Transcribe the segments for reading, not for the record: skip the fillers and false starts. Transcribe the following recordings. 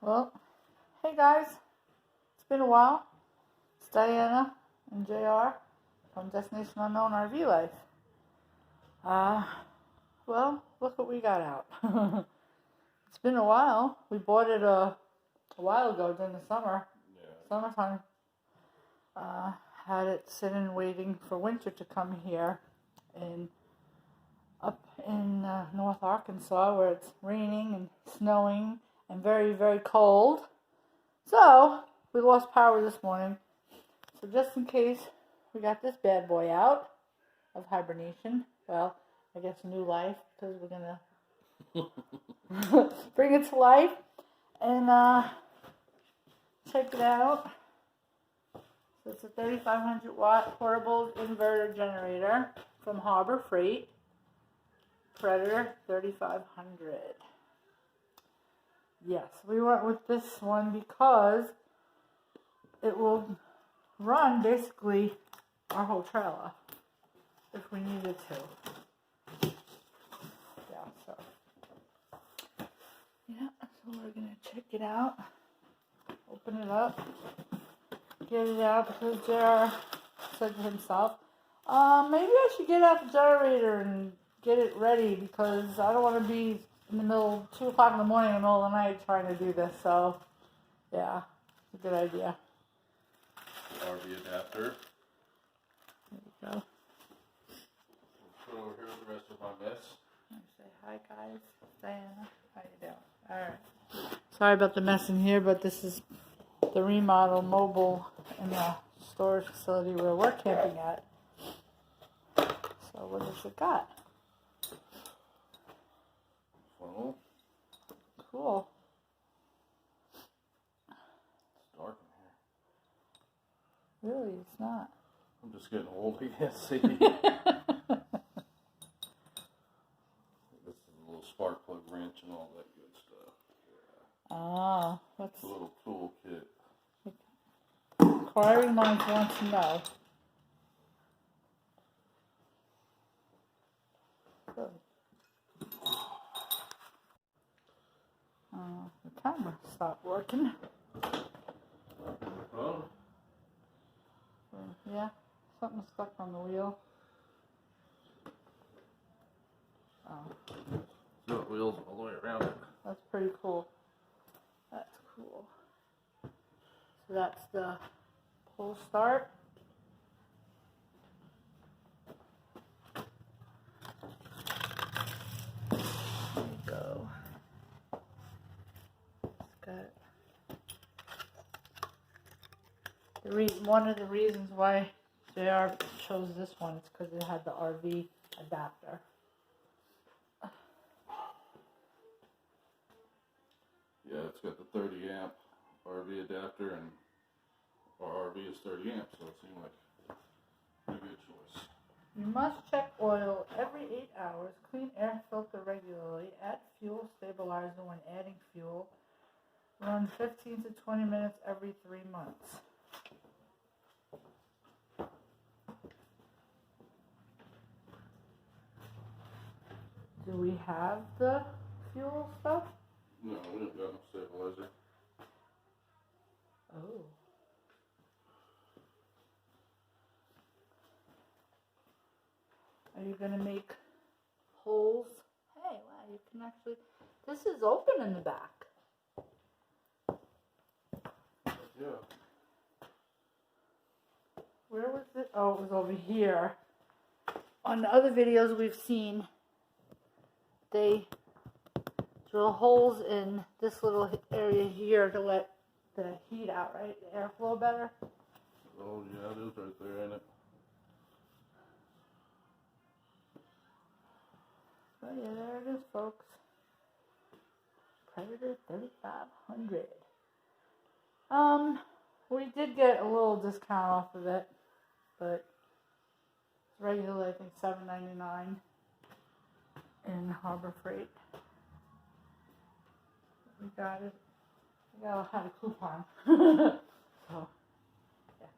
Well, hey guys, it's been a while. It's Diana and JR from Destination Unknown RV Life. Well, look what we got out. It's been a while. We bought it a while ago during the summertime. Had it sitting waiting for winter to come here up in North Arkansas, where it's raining and snowing and very, very cold. So we lost power this morning. So just in case, we got this bad boy out of hibernation. Well, I guess new life, because we're gonna bring it to life and check it out. So it's a 3,500 watt portable inverter generator from Harbor Freight. Predator 3500. Yes, we went with this one because it will run basically our whole trailer if we needed to. So we're gonna check it out, open it up, get it out, because JR said to himself, maybe I should get out the generator and get it ready, because I don't want to be in the middle, 2 o'clock in the morning in the middle of the night trying to do this. So, yeah, it's a good idea. RV adapter. There we go. We'll put over here with the rest of my mess. Let me say hi, guys. Diana, how you doing? All right. Sorry about the mess in here, but this is the remodel mobile in the storage facility where we're camping at. So what has it got? Funnel. Cool. It's dark in here. Really, it's not. I'm just getting old, I guess. See? This is a little spark plug wrench and all that good stuff. Yeah. Ah, what's a little tool kit. Inquiring minds want to know. Good. The camera stopped working. Oh. Yeah, something stuck on the wheel. Oh. It's got wheels all the way around it. That's pretty cool. That's cool. So that's the pull start. There you go. It's got one of the reasons why JR chose this one is because it had the RV adapter. Yeah, it's got the 30 amp RV adapter, and our RV is 30 amps, so it seemed like a good choice. You must check oil every 8 hours, clean air filter regularly, add fuel stabilizer when adding fuel, run 15 to 20 minutes every 3 months. Do we have the fuel stuff? No, we don't got no stabilizer. Oh. Are you going to make holes? Hey, wow, you can actually... This is open in the back. Yeah. Where was it? Oh, it was over here. On the other videos we've seen, they drill holes in this little area here to let the heat out, right? The airflow better. Oh, yeah, it is right there, ain't it? Oh, yeah, there it is, folks. Predator 3500. We did get a little discount off of it, but it's regularly, I think, $7.99 in Harbor Freight. We got it. We had a coupon. So, yeah.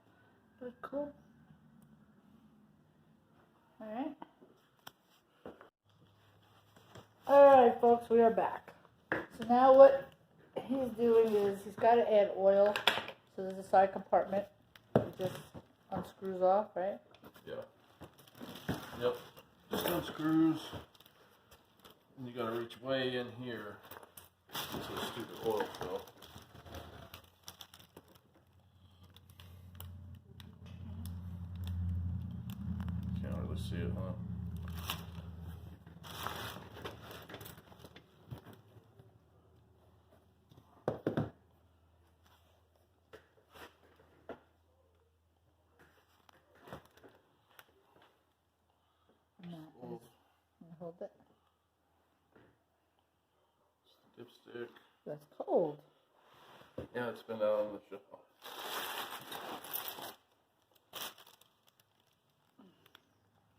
But cool. Alright. Alright, folks, we are back. So now what he's doing is he's got to add oil. So there's a side compartment. It just unscrews off, right? Yeah. Yep. Just unscrews. And you gotta reach way in here. This is a stupid oil fill. Can't really see it, huh? No, hold it. Dipstick. That's cold. Yeah, it's been out on the shelf.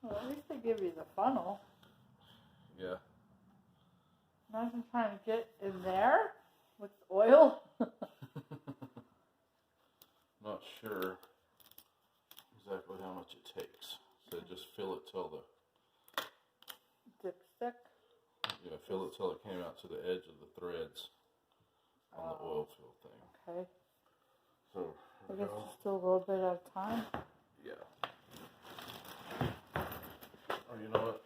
Well, at least they give you the funnel. Yeah. Imagine trying to get in there with oil. Not sure exactly how much it takes. So just fill it till the Dipstick. yeah, fill it till it came out to the edge of the threads on the oil fill thing. Okay. So I guess there's still a little bit of time. yeah. Oh, you know what?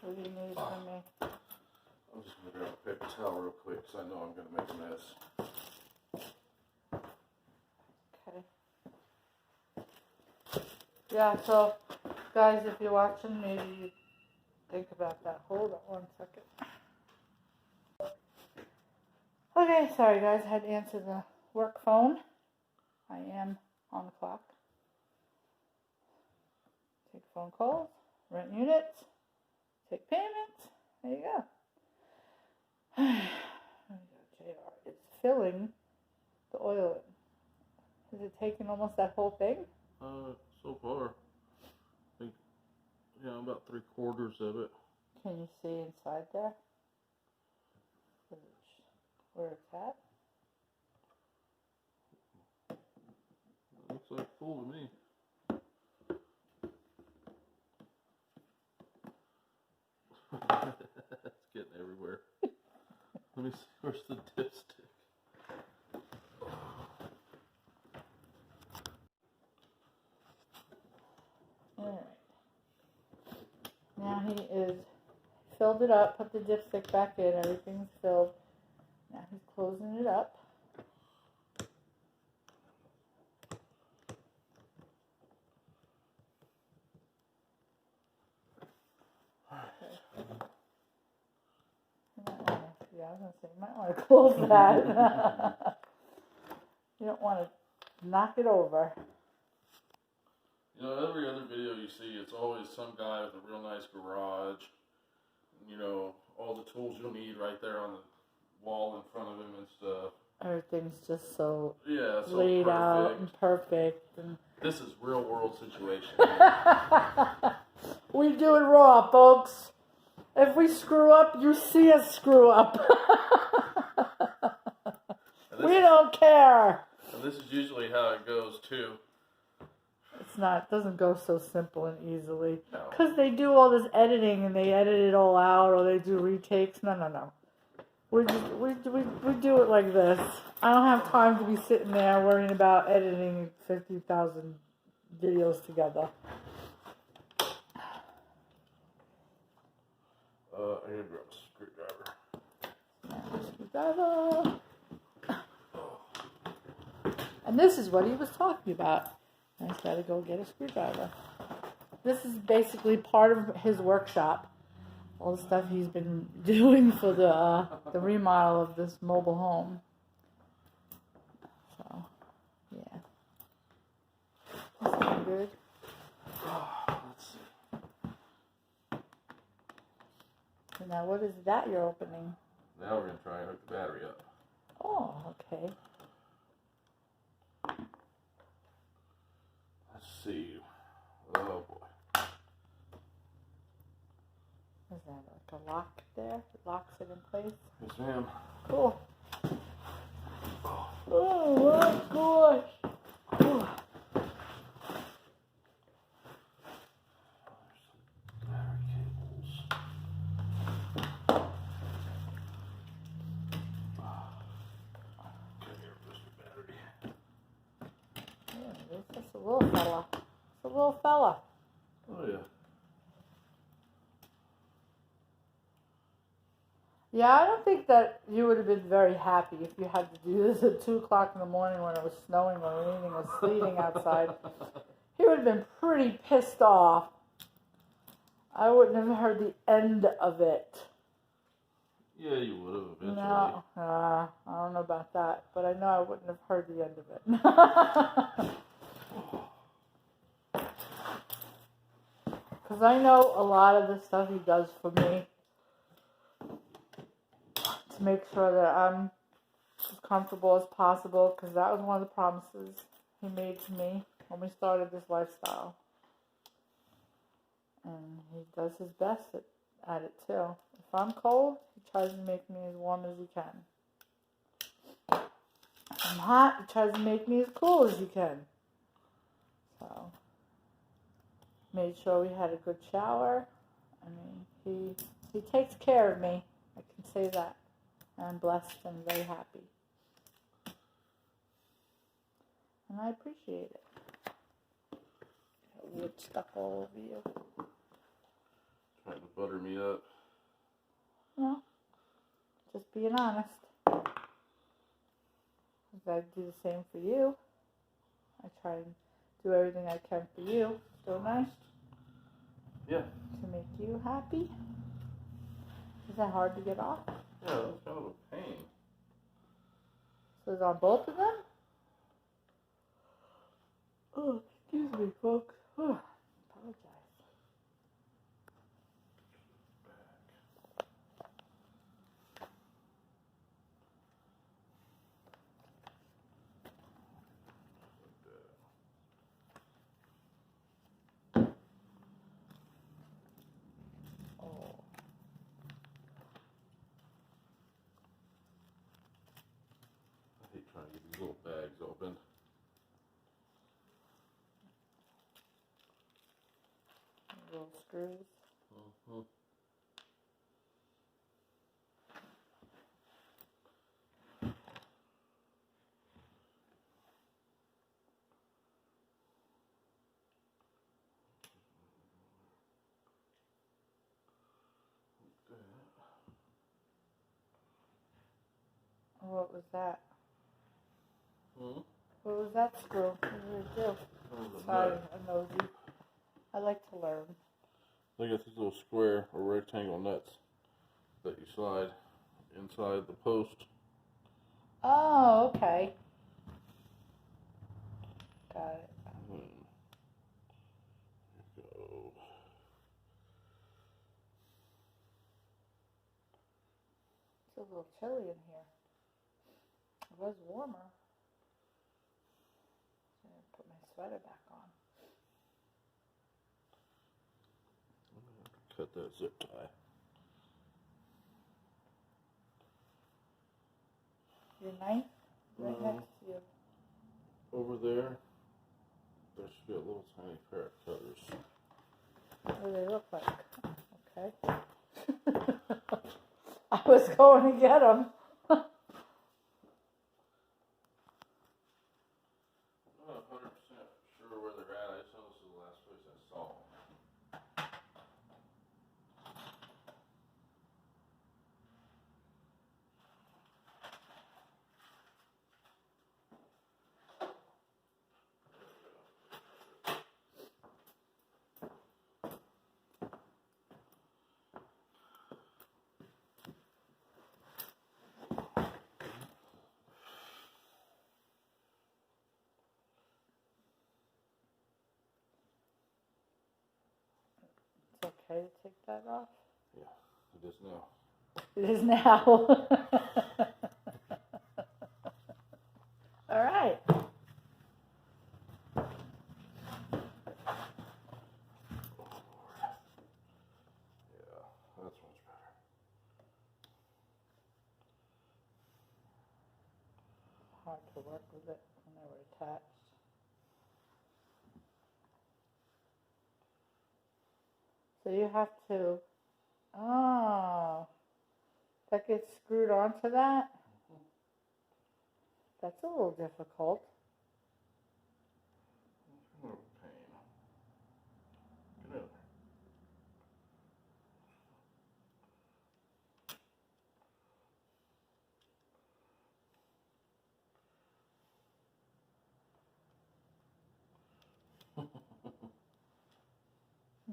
What do you need from me? I'm just gonna grab a paper towel real quick because I know I'm gonna make a mess. Okay. Yeah, so guys, if you're watching, maybe you think about that. Hold on 1 second. Okay, sorry guys, I had to answer the work phone. I am on the clock. Take phone calls, rent units, take payments. There you go. JR, it's filling the oil in. Has it taken almost that whole thing? So far, I think, yeah, about 3/4 of it. Can you see inside there? Where it's at? It looks like full to me. It's getting everywhere. Let me see, where's the dipstick? Alright. Now he is filled it up, put the dipstick back in, everything's filled. Now he's closing it up. Yeah, I was going to say, you might want to close that. You don't want to knock it over. You know, every other video you see, it's always some guy with a real nice garage. You know, all the tools you'll need right there on the wall in front of him and stuff. Everything's just so yeah, so laid perfect. out and perfect. And this is real world situation. we do it raw, folks. If we screw up, you see us screw up. We don't care. And this is usually how it goes too. It's not. It doesn't go so simple and easily. No. Because they do all this editing and they edit it all out, or they do retakes. No. We do it like this. I don't have time to be sitting there worrying about editing 50,000 videos together. I gotta grab a screwdriver. Screwdriver. And this is what he was talking about. I just gotta go get a screwdriver. This is basically part of his workshop. All the stuff he's been doing for the remodel of this mobile home. So, yeah. That's pretty good. Let's see. So now what is that you're opening? Now we're gonna try and hook the battery up. Oh, okay. Let's see. Oh boy. Is that like a lock there? It locks it in place? Yes, ma'am. Cool. Oh my gosh. Ooh. Battery cables. little fella. It's a little fella. Oh, yeah. Yeah, I don't think that you would have been very happy if you had to do this at 2 o'clock in the morning when it was snowing or raining or sleeting outside. He would have been pretty pissed off. I wouldn't have heard the end of it. Yeah, you would have eventually. No, I don't know about that, but I know I wouldn't have heard the end of it. Because I know a lot of the stuff he does for me to make sure that I'm as comfortable as possible, because that was one of the promises he made to me when we started this lifestyle. And he does his best at it too. If I'm cold, he tries to make me as warm as he can. If I'm hot, he tries to make me as cool as he can. So, made sure we had a good shower. I mean, he takes care of me. I can say that. I'm blessed and very happy. And I appreciate it. Wood stuck all over you. Trying to butter me up. No, just being honest. If I do the same for you, I try and do everything I can for you, don't I? Yeah. To make you happy. Is that hard to get off? Yeah, that's kind of a pain. So it's on both of them? Oh, excuse me, folks. Oh, apologize. Oh. I hate trying to get these little bags open. Little screws. Mm-hmm. What was that? Hmm? What was that screw? What did it do? Sorry, I'm nosy. I like to learn. They got these little square or rectangle nuts that you slide inside the post. Oh, okay. Got it. Here we go. It's a little chilly in here. It was warmer. I'm going to put my sweater back on. Cut that zip tie. Your knife? Right next to you. Over there should be a little tiny pair of cutters. What do they look like? Okay. I was going to get them. I'm not 100% sure where they're at. I just know this is the last place I saw them. It's okay to take that off? Yeah, it is now. It is now. All right. Yeah, that's much better. Hard to work with it when they were attached. So you have to, that gets screwed onto that? That's a little difficult.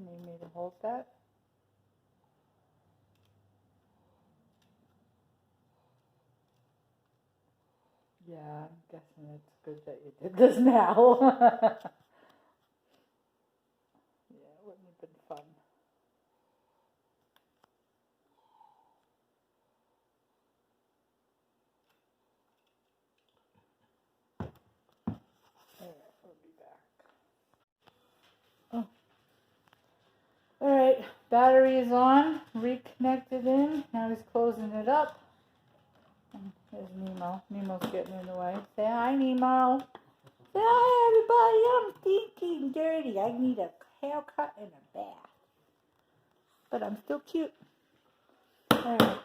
You need me to hold that? Yeah, I'm guessing it's good that you did this now. Yeah, it wouldn't have been fun. Alright, we'll be back. Oh. Alright, battery is on, reconnected in. Now he's closing it up. And there's Nemo. Nemo's getting in the way. Say hi, Nemo. Say hi, everybody. I'm stinky and dirty. I need a haircut and a bath. But I'm still cute. Alright.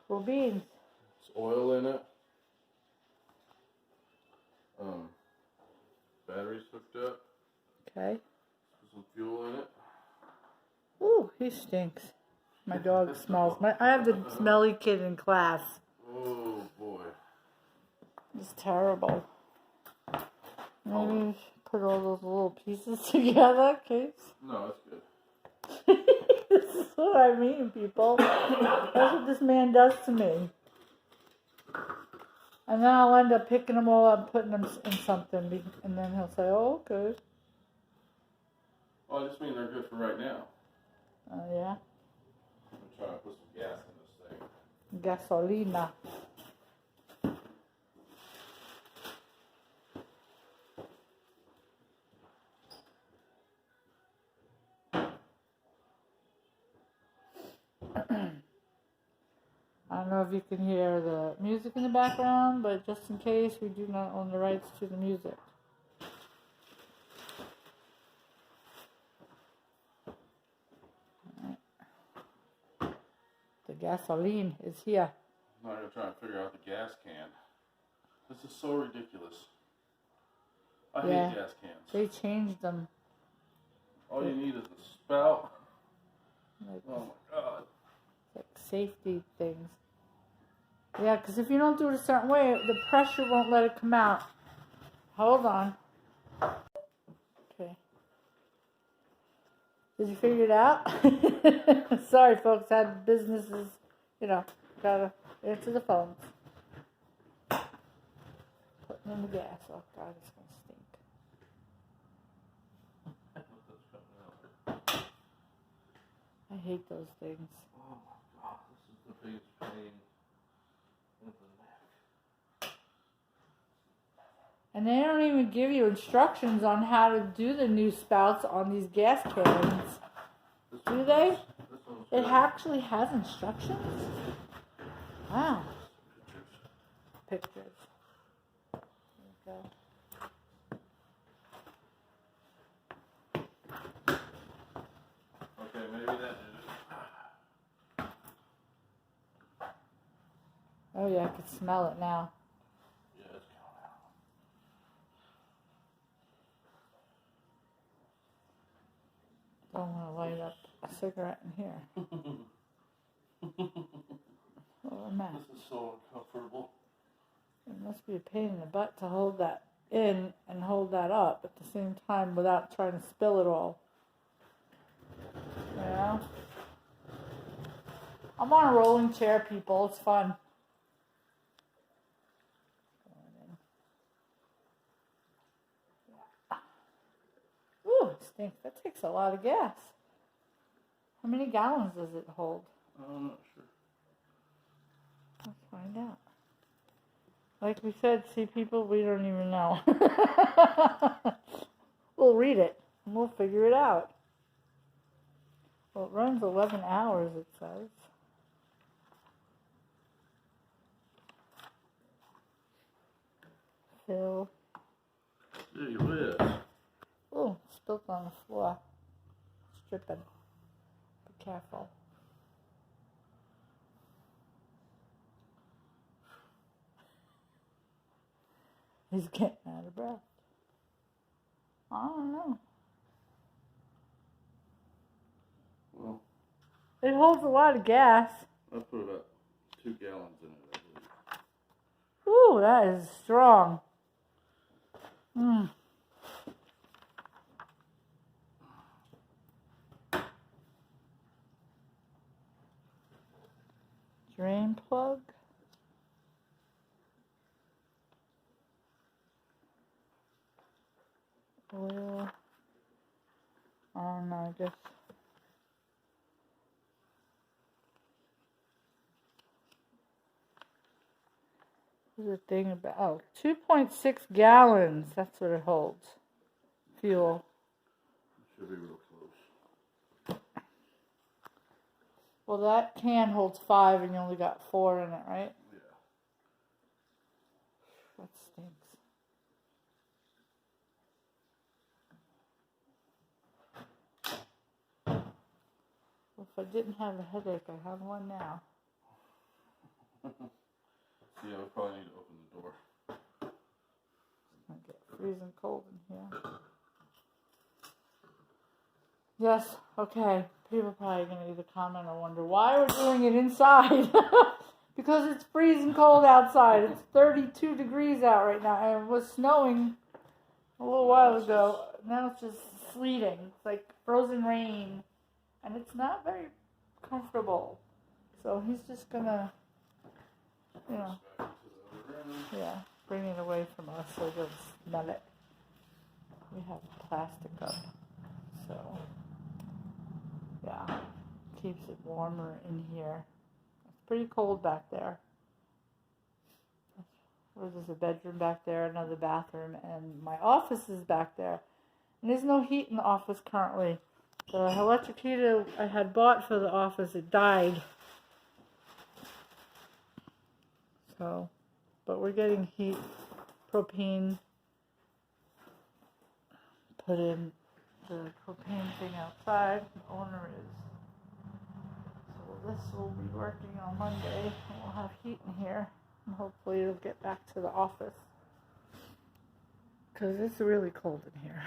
Cool beans. There's oil in it. Battery's hooked up. Okay. Some fuel in it. Ooh, he stinks. My dog smells. I have the smelly kid in class. Oh boy. It's terrible. Maybe put all those little pieces together, Case. No, it's good. This is what I mean, people. That's what this man does to me. And then I'll end up picking them all up and putting them in something. And then he'll say, oh, okay. Well, I just mean they're good for right now. Oh, yeah? I'm trying to put some gas in this thing. Gasolina. I don't know if you can hear the music in the background, but just in case, we do not own the rights to the music. Right. The gasoline is here. I'm not going to try and figure out the gas can. This is so ridiculous. I hate gas cans. They changed them. All you need is a spout. Like, Oh my God. like safety things. Yeah, because if you don't do it a certain way, the pressure won't let it come out. Hold on. Okay. Did you figure it out? Sorry, folks. I had businesses, gotta answer the phones. Putting in the gas. Oh, God, it's going to stink. I hate those things. Oh my God, this is the biggest pain in the neck. And they don't even give you instructions on how to do the new spouts on these gas cans. Do they? It actually has instructions? Wow. Pictures. There you go. Okay, maybe that did it. Oh yeah, I can smell it now. Yeah, it's coming out. Don't want to light up a cigarette in here. Oh, man. This is so uncomfortable. It must be a pain in the butt to hold that in and hold that up at the same time without trying to spill it all. Yeah. I'm on a rolling chair, people. It's fun. Ooh, it stinks. That takes a lot of gas. How many gallons does it hold? I'm not sure. Let's find out. Like we said, see, people, we don't even know. We'll read it and we'll figure it out. Well, it runs 11 hours, it says. Fill. Gee whiz. Oh, spilled on the floor. It's dripping. Be careful. He's getting out of breath. I don't know. Well, it holds a lot of gas. I put about 2 gallons in it, I believe. Ooh, that is strong. Drain plug. Oil. I don't know, I guess. What's the thing about? Oh, 2.6 gallons. That's what it holds. Fuel. Should be real close. Well, that can holds 5 and you only got 4 in it, right? Yeah. That stinks. Well, if I didn't have a headache, I have one now. Yeah, we probably need to open the door. It's going to get freezing cold in here. Yes, okay. People are probably going to either comment or wonder why we're doing it inside. Because it's freezing cold outside. It's 32 degrees out right now. And it was snowing a little while ago. Now it's just sleeting. It's like frozen rain. And it's not very comfortable. So he's just going to, you know, yeah, bring it away from us so he doesn't smell it. We have plastic up. So, yeah, keeps it warmer in here. It's pretty cold back there. There's a bedroom back there, another bathroom, and my office is back there. And there's no heat in the office currently. The electric heater I had bought for the office, it died. So, but we're getting heat, propane, put in the propane thing outside. The owner is. So this will be working on Monday, and we'll have heat in here. And hopefully it'll get back to the office. Because it's really cold in here.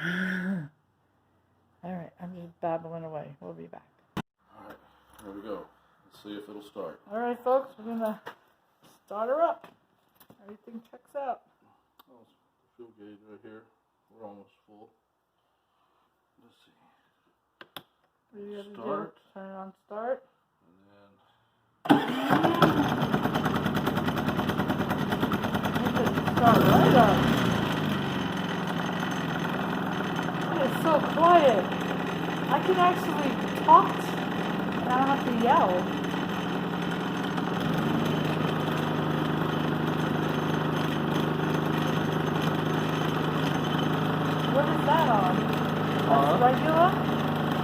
Alright, I'm just babbling away. We'll be back. Alright, here we go. Let's see if it'll start. Alright folks, we're going to start her up. Everything checks out. Oh, the fuel gauge right here. We're almost full. Let's see. What do you gotta Start. do? Turn it on start. And then start right up. It is so quiet. I can actually talk and I don't have to yell. What is that on? That's regular?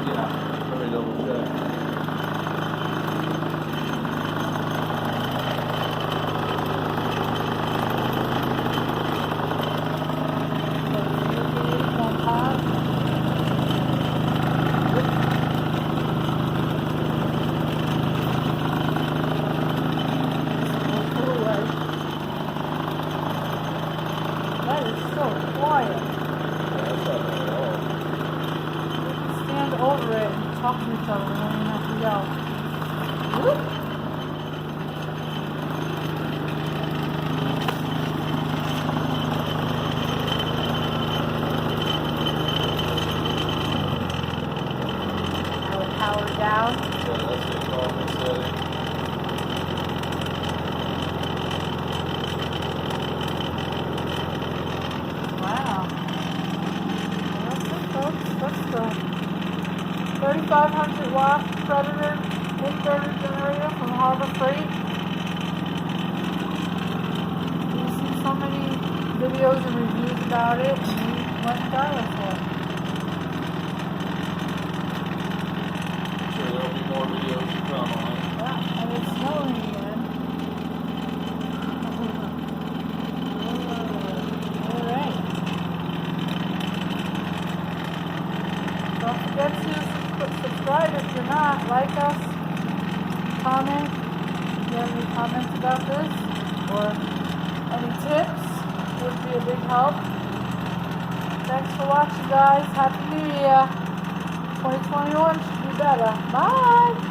yeah, let me double check. That is so quiet. Stand over it and talk to each other and then you have to yell. Whoop. Power down. Yeah, that's the common setting. Wow. Well, that's it, folks. That's the 3,500 watt Predator inverter generator from Harbor Freight. We've seen so many videos and reviews about it, and we went and got it for it. Sure, there'll be more videos to come on it. Yeah, and it's snowing again. Alright. Don't forget to subscribe if you're not. Like us. Comment. If you have any comments about this or any tips, would be a big help. Thanks for watching, guys. Happy New Year. 2021 should be better. Bye.